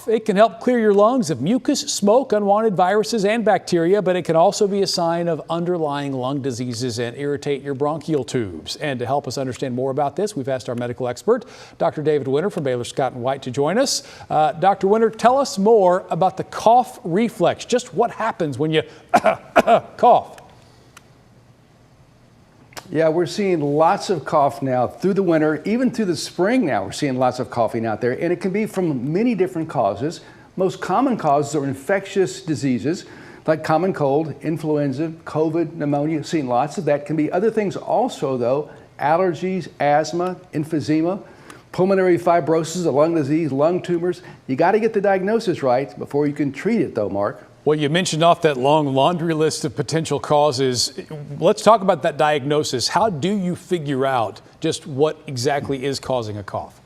Cough, it can help clear your lungs of mucus, smoke, unwanted viruses, and bacteria, but it can also be a sign of underlying lung diseases and irritate your bronchial tubes. And to help us understand more about this, we've asked our medical expert, Dr. David Winter from Baylor Scott White, to join us. Dr. Winter, tell us more about the cough reflex. Just what happens when you cough? Yeah, we're seeing lots of cough now through the winter, even through the spring now. We're seeing lots of coughing out there, and it can be from many different causes. Most common causes are infectious diseases like common cold, influenza, COVID, pneumonia. Seeing lots of that. Can be other things also, though: allergies, asthma, emphysema, pulmonary fibrosis, a lung disease, lung tumors. You got to get the diagnosis right before you can treat it, though, Mark. Well, you mentioned off that long laundry list of potential causes. Let's talk about that diagnosis. How do you figure out just what exactly is causing a cough?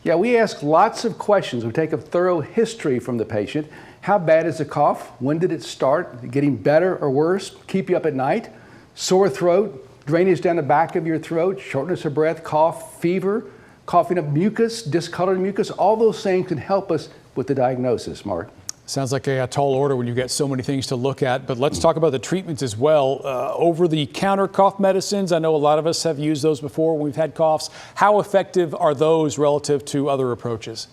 Yeah, we ask lots of questions. We take a thorough history from the patient. How bad is the cough? When did it start? Getting better or worse? Keep you up at night? Sore throat? Drainage down the back of your throat? Shortness of breath? Cough? Fever? Coughing up mucus? Discolored mucus? All those things can help us with the diagnosis, Mark. Sounds like a tall order when you've got so many things to look at, but let's talk about the treatments as well. Over-the-counter cough medicines, I know a lot of us have used those before when we've had coughs. How effective are those relative to other approaches?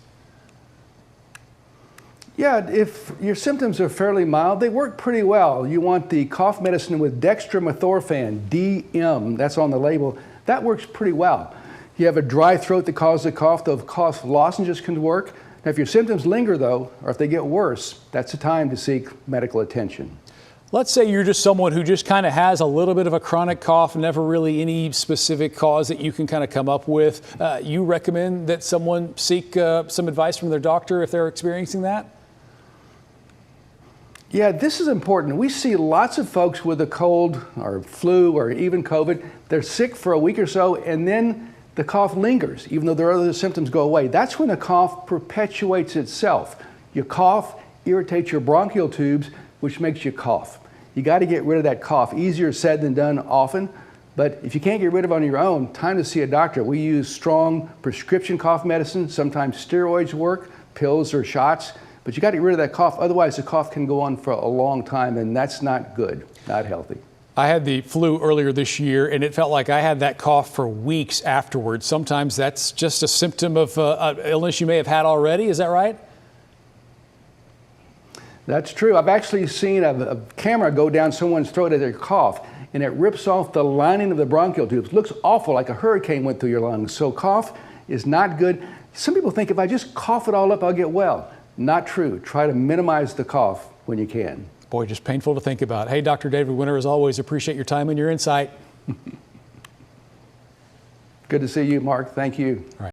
Yeah, if your symptoms are fairly mild, they work pretty well. You want the cough medicine with dextromethorphan, DM, that's on the label. That works pretty well. You have a dry throat that causes a cough, the cough lozenges can work. Now, if your symptoms linger, though, or if they get worse, that's the time to seek medical attention. Let's say you're just someone who just kind of has a little bit of a chronic cough, never really any specific cause that you can kind of come up with. You recommend that someone seek some advice from their doctor if they're experiencing that? Yeah, this is important. We see lots of folks with a cold or flu or even COVID. They're sick for a week or so, and then the cough lingers, even though their other symptoms go away. That's when the cough perpetuates itself. You cough, irritates your bronchial tubes, which makes you cough. You got to get rid of that cough. Easier said than done often, but if you can't get rid of it on your own, time to see a doctor. We use strong prescription cough medicine. Sometimes steroids work, pills or shots, but you got to get rid of that cough. Otherwise, the cough can go on for a long time, and that's not good, not healthy. I had the flu earlier this year, and it felt like I had that cough for weeks afterwards. Sometimes that's just a symptom of an illness you may have had already. Is that right? That's true. I've actually seen a camera go down someone's throat as they cough, and it rips off the lining of the bronchial tubes. It looks awful, like a hurricane went through your lungs. So cough is not good. Some people think if I just cough it all up, I'll get well. Not true. Try to minimize the cough when you can. Boy, just painful to think about. Hey, Dr. David Winter, as always, appreciate your time and your insight. Good to see you, Mark. Thank you. All right.